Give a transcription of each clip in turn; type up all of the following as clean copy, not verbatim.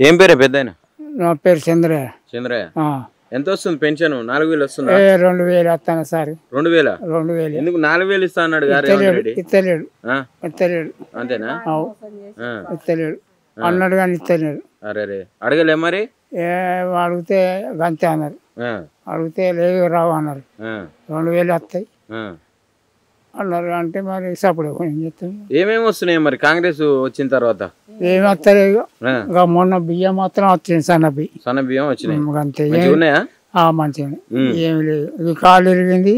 ఏం పేరే పెద్దాయన? నా పేరు చంద్రయ్య. చంద్రయ్య. ఎంత వస్తుంది పెన్షన్? 4000 వస్తుందా? 2000 వస్తాను సార్. 2000? 2000 ఎందుకు 4000 ఇస్తా అన్నాడు గారు? ఇస్తలేడు. అంతేనా? ఇస్తలేడు అన్నాడు కానీ ఇస్తలేడు. అరే అడగలే మరి? అడిగితే గంతే అన్నారు. అడిగితే లేవు రావు అన్నారు. 2000 వస్తాయి అన్నారు. అంటే మరి సప్పుడు ఏం చెప్తాం. ఏమేమి వస్తున్నాయి మరి కాంగ్రెస్ వచ్చిన తర్వాత? ఏమి వస్తలేదు. ఇక మొన్న బియ్యం మాత్రం వచ్చింది. సన్న బియ్యం వచ్చినాయి. అంతే. ఉన్నాయా? మంచిగా ఏమి లేదు. ఇది కాలు ఇరిగింది.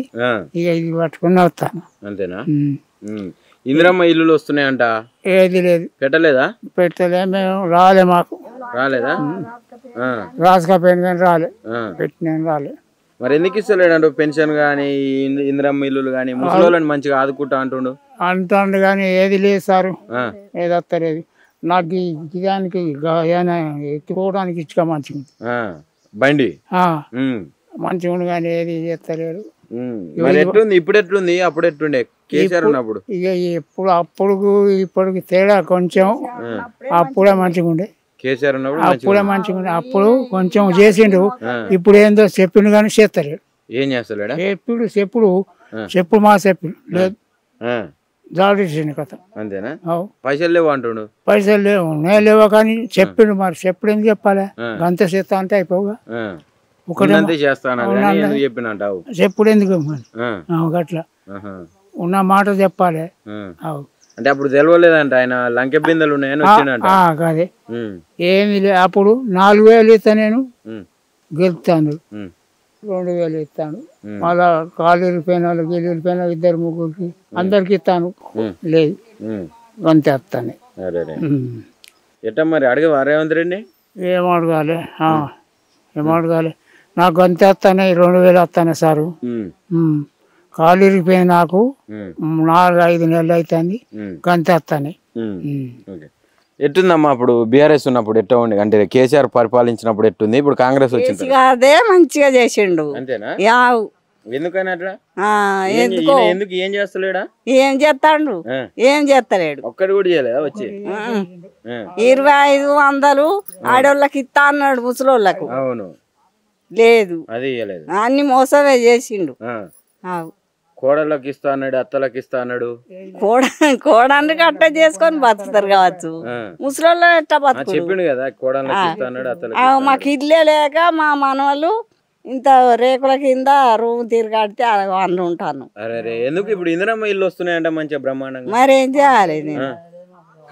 ఇక ఇది పట్టుకుని వస్తాను. అంతేనా? ఇందిరమ్మ ఇల్లులు వస్తున్నాయంట. ఏది లేదు. పెట్టలే మేము. మాకు రాలేదా? రాసుకపోయింది కానీ రాలే. పెట్టిన రాలే. మరి ఎందుకు ఇస్తలేడు పెన్షన్ గానీ ఇందిరమ్మ ఇల్లులు గానీ? ముసలోళ్ళని మంచిగా ఆదుకుంటా అంటాడు కానీ ఏది లేదు సారు. ఏది వస్తలేదు. నాకు దానికి ఎత్తుకోవడానికి ఇచ్చుక మంచిగా బండి మంచిగా ఉండు కానీ ఏది చేస్తలేరు. ఎట్లుంది ఇప్పుడు? ఎట్లుంది అప్పుడు? ఎట్లుండే కేసీఆర్ ఉన్నప్పుడు? ఇక అప్పుడు ఇప్పటికి తేడా కొంచెం. అప్పుడే మంచిగా ఉండే. కేసీఆర్ ఉన్నప్పుడు అప్పుడే మంచిగా ఉండే. అప్పుడు కొంచెం చేసిండు. ఇప్పుడు ఏందో చెప్పిండు కానీ చేస్తలేడు. ఏం చేస్తలేడా? చెప్పుడు మా చెప్పుడు లేదు. జాడేసిండు కథ. అంతేనా? పైసలు లేవు అంటుండు. పైసలు లేవు. నేను లేవా కానీ చెప్పిండు. మరి చెప్పుడు ఎందుకు చెప్పాలి? గంత చేస్తా అంటే అయిపోగా చెప్పుడు ఎందుకు గట్లా ఉన్న మాట చెప్పాలి. అంటే అప్పుడు తెలవలేదంట ఆయన లంకె బిందెలు ఉన్నాయని వచ్చిందంట. అదే ఏమి లేదు. అప్పుడు 4000 ఇస్తా నేను గెలుపుతాను. 2000 ఇస్తాను. మళ్ళా కాలు ఇరిపోయిన వాళ్ళు గెలిపోయిన 2-3 అందరికి ఇస్తాను. లేదు అంతే వస్తాను. ఎట్లా మరి అడగవా రేవంత్ రెడ్డి? ఏం అడగాలి నాకు అంతే వస్తానే. 2000 వస్తానే సారు. కాలు ఇరిగిపోయింది నాకు. 4-5 నెలలు అవుతుంది. గంతే వస్తానే. ఎట్టుందమ్మా అప్పుడు బీఆర్ఎస్ ఉన్నప్పుడు ఎట్లా ఉండే? అంటే కేసీఆర్ పరిపాలించినప్పుడు ఎట్టుంది? ఇప్పుడు కాంగ్రెస్ వచ్చింది. అదే మంచిగా చేసిండు. అంతేనా? ఎందుకని అట్లా? ఎందుకు ఏం చేస్తలేడా? ఏం చేస్తాడు? ఏం చేస్తలేడు. ఒక్కటి కూడా చేయలేదా? వచ్చి 2500 ఆడోళ్ళకి ఇస్తా అన్నాడు ముసలోళ్ళకు. అవును లేదు. అది అన్ని మోసమే చేసిండు. కోడళ్ళకి ఇస్తా అన్నాడు, అత్తలకి ఇస్తా అన్నాడు. కోడానికి అట్ట చేసుకొని బతుకుతారు కావచ్చు. ముసలోళ్ళు ఎట్టా బతుకు చెప్పిండు కదా. కోడళ్ళకి ఇస్తా అన్నాడు, అత్తలకి. మాకు ఇల్లే లేక మా మనవాళ్ళు ఇంత రేకుల కింద రూమ్ తిరగాడితే అన్న ఉంటాను. అరే ఎందుకు ఇప్పుడు ఇందిరమ్మ ఇల్లు వస్తున్నాయంట మంచిగా బ్రహ్మాండంగా? మరేం చేయాలి నేను?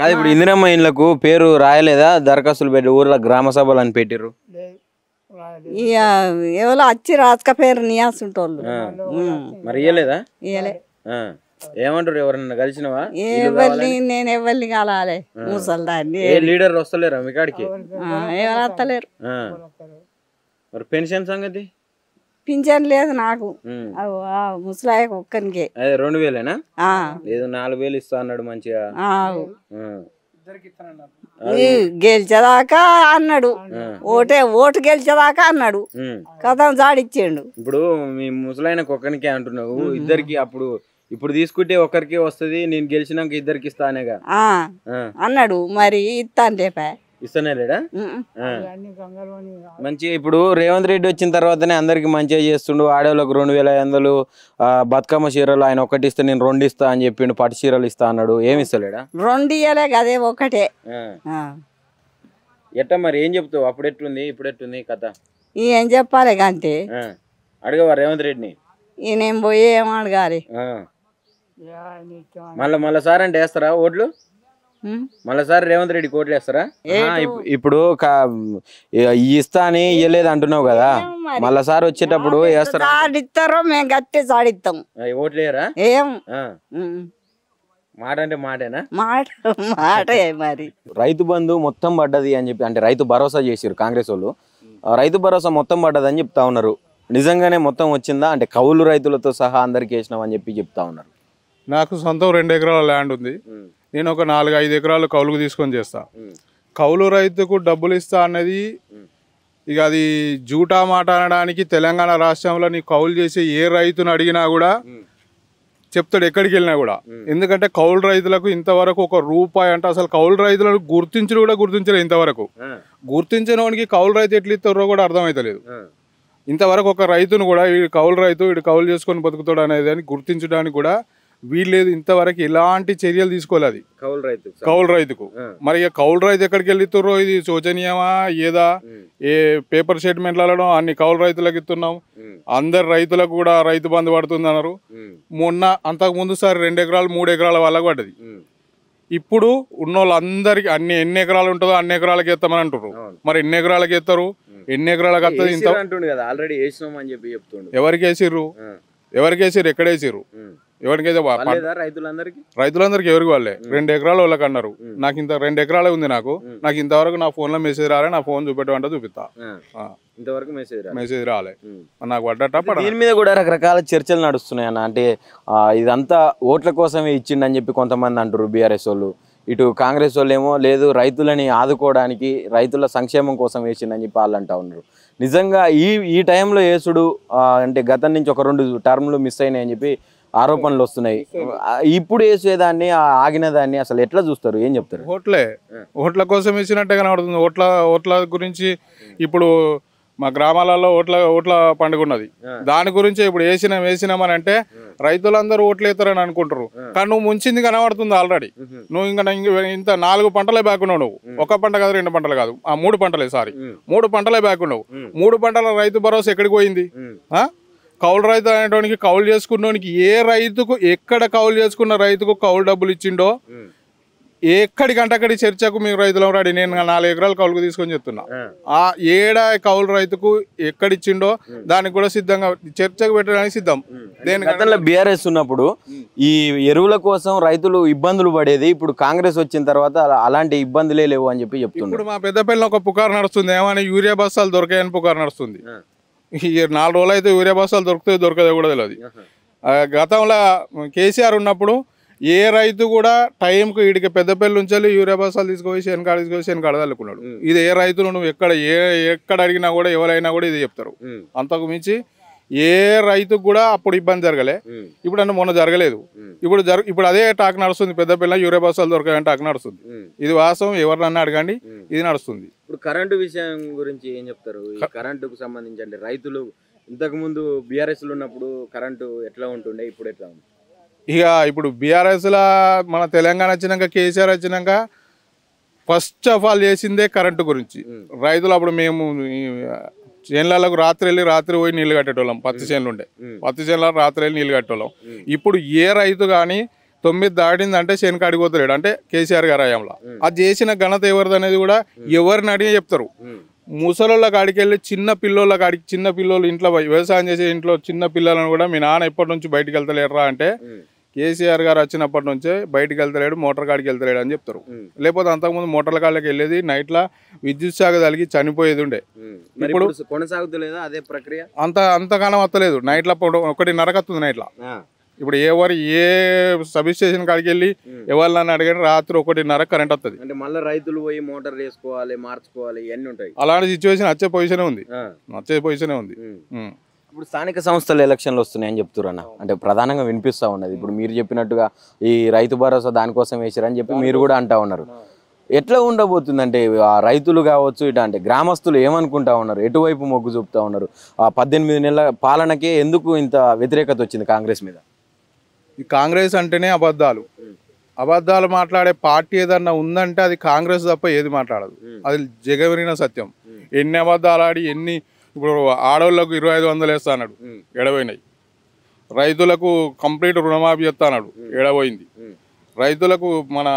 కాదు ఇప్పుడు ఇందిరమ్మ ఇళ్ళకు పేరు రాయలేదా? దరఖాస్తులు పెట్టి ఊర్లో గ్రామ సభలు అని పెట్టిర్రు. ఎవరో వచ్చి రాజక పేరు నియాసుంటోళ్ళు. మరి ఇయ్యలేదా? ఇయ్యలే. ఏమంటారు? ఎవరన్నా కలిసినవా? నేను ఎవరిని కలాలి ముసల్దాన్ని. లీడర్ వస్తలేరా మీ కాడికి? ఎవరు వస్తలేరు. మరి పెన్షన్ సంగతి? పింఛన్ లేదు నాకు. ముసలాయకు ఒక్కరికే. అదే 2000ఏనా? లేదు 4000 ఇస్తా అన్నాడు మంచిగా. గెలిచేదాకా అన్నాడు. ఓటు గెలిచేదాకా అన్నాడు. కథ జాడిచ్చిండు. ఇప్పుడు మీ ముసలాయనకు ఒక్కరికే అంటున్నావు. ఇద్దరికి అప్పుడు ఇప్పుడు తీసుకుంటే ఒకరికి వస్తుంది, నేను గెలిచినాక ఇద్దరికి ఇస్తానేగా అన్నాడు. మరి ఇస్తాను రేపా ఇస్తానే లేడా? మంచిగా ఇప్పుడు రేవంత్ రెడ్డి వచ్చిన తర్వాతనే అందరికి మంచిగా చేస్తుండు. ఆడవాళ్ళకు 2500 బతుకమ్మ చీరలు ఆయన ఒకటి ఇస్తే నేను 2 ఇస్తా అని చెప్పిండు. పట్టు చీరలు ఇస్తా అన్నాడు. ఏమి ఇస్తలేడా? 2 ఇయ్యలే అదే ఒకటే. ఎట్టా మరి ఏం చెప్తావు? అప్పుడు ఎట్లుంది ఇప్పుడు ఎట్లుంది కథ? ఏం చెప్పాలి అంతే. అడగవా రేవంత్ రెడ్డిని? ఈయనేం పోయి ఏం అడగాలి? మళ్ళా సార్ అంటే వేస్తారా ఓట్లు? మళ్ళీసారి రేవంత్ రెడ్డి కోట్లు వేస్తారా? ఇప్పుడు ఇస్తా అని ఇయ్యలేదు అంటున్నావు కదా, మళ్ళీసారి వచ్చేటప్పుడు వేస్తారా? ఇస్తారో మేము గట్టి సాడిస్తాం. ఓట్లు వేయరా? ఏం మాట అంటే మాటేనా? మాటే. మరి రైతు బంధు మొత్తం పడ్డది అని చెప్పి, అంటే రైతు భరోసా చేసారు కాంగ్రెస్ వాళ్ళు. రైతు భరోసా మొత్తం పడ్డది అని చెప్తా ఉన్నారు. నిజంగానే మొత్తం వచ్చిందా? అంటే కౌలు రైతులతో సహా అందరికి వేసినాం అని చెప్పి చెప్తా ఉన్నారు. నాకు సొంతం 2 ఎకరాల ల్యాండ్ ఉంది. నేను ఒక 4-5 ఎకరాలు కౌలుకు తీసుకొని చేస్తా. కౌలు రైతుకు డబ్బులు ఇస్తా అన్నది ఇక అది జూటా మాట అనడానికి తెలంగాణ రాష్ట్రంలో నీ కౌలు చేసే ఏ రైతును అడిగినా కూడా చెప్తాడు ఎక్కడికి వెళ్ళినా కూడా. ఎందుకంటే కౌలు రైతులకు ఇంతవరకు ₹1 అంటే అసలు కౌలు రైతులను గుర్తించలేదు ఇంతవరకు. గుర్తించిన వానికి కౌలు రైతు ఎట్లా ఇస్తారో కూడా అర్థమైతలేదు. ఇంతవరకు ఒక రైతును కూడా వీడు కౌలు రైతు, వీడు కౌలు చేసుకొని బతుకుతాడు అనేది అని గుర్తించడానికి కూడా వీల్లేదు. ఇంతవరకు ఎలాంటి చర్యలు తీసుకోలేదు కౌలు రైతుకు. మరి ఇక కౌలు రైతు ఎక్కడికి వెళ్ళితుర్రో ఇది శోచనీయమా ఏదా? ఏ పేపర్ స్టేట్మెంట్లలో అన్ని కౌలు రైతులకు ఇస్తున్నాం, అందరు రైతులకు కూడా రైతు బంధు పడుతుంది అన్నారు. మొన్న అంతకు ముందు సారి 2 ఎకరాలు 3 ఎకరాల వాళ్ళకు పడ్డది. ఇప్పుడు ఉన్న వాళ్ళందరికి ఎన్ని ఎకరాలు ఉంటుందో అన్ని ఎకరాలకి ఎత్తామని అంటారు. మరి ఎన్ని ఎకరాలకి ఎత్తారు? ఎన్ని ఎకరాలకు వస్తుంది? ఇంత ఎవరికి వేసిర్రు? ఎక్కడ వేసిర్రు? ఎవరికైతే రైతులందరికీ ఎవరికి వాళ్ళే 2 ఎకరాలు వాళ్ళకి అన్నారు. నాకు ఇంత 2 ఎకరాలే ఉంది. నాకు ఇంతవరకు నా ఫోన్ లో మెసేజ్ రాలే. నా ఫోన్ చూపెట్టమంటే చూపిస్తా. ఇంతవరకు మెసేజ్ రాలే. నాకు పడ్డట. దీని మీద కూడా రకరకాల చర్చలు నడుస్తున్నాయి అన్న. అంటే ఇదంతా ఓట్ల కోసమే ఇచ్చిండని చెప్పి కొంతమంది అంటారు బీఆర్ఎస్ వాళ్ళు. ఇటు కాంగ్రెస్ వాళ్ళు ఏమో లేదు రైతులని ఆదుకోవడానికి రైతుల సంక్షేమం కోసం వేసిండని చెప్పి వాళ్ళు అంటా ఉన్నారు. నిజంగా ఈ టైంలో వేసుడు అంటే గతం నుంచి ఒక 2 టర్మ్లు మిస్ అయినాయి అని చెప్పి ఆరోపణలు వస్తున్నాయి. ఇప్పుడు వేసేదాన్ని ఆగిన దాన్ని అసలు ఎట్లా చూస్తారు? ఏం చెప్తారు? ఓట్ల కోసం వేసినట్టే కనబడుతుంది. ఓట్ల గురించి ఇప్పుడు మా గ్రామాలలో ఓట్ల పండుగ ఉన్నది. దాని గురించి ఇప్పుడు వేసినామని అంటే రైతులందరూ ఓట్లు వేస్తారని అనుకుంటారు. కానీ నువ్వు ముంచింది కనబడుతుంది ఆల్రెడీ. నువ్వు ఇంత 4 పంటలే బ్యాకున్నావు. నువ్వు ఒక పంట కాదు, 2 పంటలు కాదు, 3 పంటలే 3 పంటలే బ్యాకున్నావు. 3 పంటల రైతు భరోసా ఎక్కడికి పోయింది? కౌలు రైతు అనేటువంటి కౌలు చేసుకున్నోనికి ఏ రైతుకు ఎక్కడ కౌలు చేసుకున్న రైతుకు కౌలు డబ్బులు ఇచ్చిండో ఎక్కడికంటే చర్చకు మీరు రైతులు రాడి. నేను 4 ఎకరాలు కౌలుకు తీసుకొని చెప్తున్నా. ఆ ఏడా కౌలు రైతుకు ఎక్కడిచ్చిండో దానికి కూడా సిద్ధంగా చర్చకు పెట్టడానికి సిద్ధం. గతంలో బీఆర్ఎస్ ఉన్నప్పుడు ఈ ఎరువుల కోసం రైతులు ఇబ్బందులు పడేది. ఇప్పుడు కాంగ్రెస్ వచ్చిన తర్వాత అలాంటి ఇబ్బందులే లేవు అని చెప్పి చెప్తున్నారు. ఇప్పుడు మా పెద్దపల్లిలో ఒక పుకారు నడుస్తుంది. ఏమని యూరియా బస్తాలు దొరికాయని పుకారు నడుస్తుంది. 4 రోజులు అయితే యూరియా బస్తాలు దొరకదో కూడా తెలియదు. గతంలో కేసీఆర్ ఉన్నప్పుడు ఏ రైతు కూడా టైంకు వీడికి పెద్దపల్లి నుంచి యూరియా బస్తాలు తీసుకుపోయి శనకాడ చల్లుకున్నాడు. ఇది ఏ రైతులు నువ్వు ఎక్కడ అడిగినా కూడా ఎవరైనా కూడా ఇది చెప్తారు. అంతకు మించి ఏ రైతుకు కూడా అప్పుడు ఇబ్బంది జరగలే. ఇప్పుడు అంటే మొన్న జరగలేదు. ఇప్పుడు అదే టాక్ నడుస్తుంది. పెద్దపల్లి యూరియా బస్తాలు దొరకాయని టాక్ నడుస్తుంది. ఇది వాస్తవం. ఎవరినన్నా అడగండి, ఇది నడుస్తుంది. ఇప్పుడు కరెంటు విషయం గురించి ఏం చెప్తారు? కరెంటుకు సంబంధించి అంటే రైతులు ఇంతకు ముందు బీఆర్ఎస్ లో ఉన్నప్పుడు కరెంటు ఎట్లా ఉంటుండే, ఇప్పుడు ఎట్లా ఉంది? ఇప్పుడు బీఆర్ఎస్లా మన తెలంగాణ వచ్చినాక కేసీఆర్ వచ్చినాక ఫస్ట్ ఆఫ్ ఆల్ చేసిందే కరెంటు గురించి. రైతులు అప్పుడు మేము చేనులకు రాత్రి పోయి నీళ్లు కట్టేటోళ్ళం. పత్తి చేనులు ఉండే, పత్తి చేనుల రాత్రి వెళ్ళి నీళ్లు కట్టేటోళ్ళం. ఇప్పుడు ఏ రైతు కానీ 9 దాటిందంటే చేను కాడిపోతలేడు. అంటే కేసీఆర్ గారు హయాంలో అది చేసిన ఘనత ఎవరిది అనేది కూడా ఎవరిని అడిగి చెప్తారు. ముసలోళ్ళ కాడికి వెళ్ళి చిన్న పిల్లోళ్ళు ఇంట్లో వ్యవసాయం చేసే ఇంట్లో చిన్న పిల్లలను కూడా మీ నాన్న ఎప్పటి నుంచి బయటకు వెళ్తలేరా అంటే కేసీఆర్ గారు వచ్చినప్పటి నుంచే బయటకు వెళ్తలేడు, మోటార్ కాడికి వెళ్తలేడు అని చెప్తారు. లేకపోతే అంతకుముందు మోటార్ల కాళ్ళకి వెళ్ళేది, నైట్లా విద్యుత్ శాఖ తగిలి చనిపోయేది ఉండే. ఇప్పుడు కొనసాగుతలేదా అదే ప్రక్రియ? అంతగానం వస్తలేదు. నైట్లా 1:30 వస్తుంది నైట్లా. ఇప్పుడు ఏ సబ్ స్టేషన్ కాడికి వెళ్ళి ఎవరిని అడిగారు రాత్రి 1:30 కరెంట్ వస్తుంది. అంటే మళ్ళీ రైతులు పోయి మోటార్ వేసుకోవాలి, మార్చుకోవాలి, ఇవన్నీ ఉంటాయి. అలాంటి సిచ్యువేషన్ వచ్చే పొజిషనే ఉంది. ఇప్పుడు స్థానిక సంస్థల ఎలక్షన్లు వస్తున్నాయని చెప్తున్నా. అంటే ప్రధానంగా వినిపిస్తూ ఉన్నది. ఇప్పుడు మీరు చెప్పినట్టుగా ఈ రైతు భరోసా దానికోసం వేసారని చెప్పి మీరు కూడా అంటా ఉన్నారు. ఎట్లా ఉండబోతుంది అంటే ఆ రైతులు కావచ్చు, ఇట అంటే గ్రామస్తులు ఏమనుకుంటా ఉన్నారు, ఎటువైపు మొగ్గు చూపుతా ఉన్నారు? ఆ 18 నెలల పాలనకే ఎందుకు ఇంత వ్యతిరేకత వచ్చింది కాంగ్రెస్ మీద? ఈ కాంగ్రెస్ అంటేనే అబద్ధాలు మాట్లాడే పార్టీ ఏదన్నా ఉందంటే అది కాంగ్రెస్ తప్ప ఏది మాట్లాడదు. అది జగమెరిగిన సత్యం. ఎన్ని అబద్ధాలు ఆడి ఇప్పుడు ఆడవాళ్ళకు 2500 వేస్తా అన్నాడు, ఎడబోయినాయి. రైతులకు కంప్లీట్ రుణమాఫీ చేస్తా అన్నాడు, ఎడబోయింది. రైతులకు మన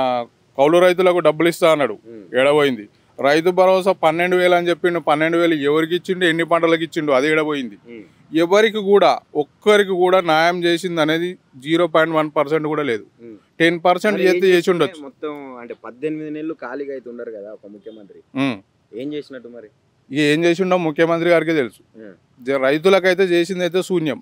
కౌలు రైతులకు డబ్బులు ఇస్తా అన్నాడు, ఎడబోయింది. రైతు భరోసా 12,000 అని చెప్పిండు. 12,000 ఎవరికి ఇచ్చిండు, ఎన్ని పంటలకు ఇచ్చిండు, అది ఎడబోయింది. ఎవరికి కూడా ఒక్కరికి కూడా న్యాయం చేసింది అనేది 0.1% కూడా లేదు. 10% చేసి ఉండొచ్చు. మొత్తం అంటే 18 నెలలు ఖాళీగా అయితే ఉండరు కదా ఒక ముఖ్యమంత్రి. ఏం చేసినట్టు మరి? ఏం చేసిండో ముఖ్యమంత్రి గారికి తెలుసు. రైతులకైతే చేసింది అయితే శూన్యం.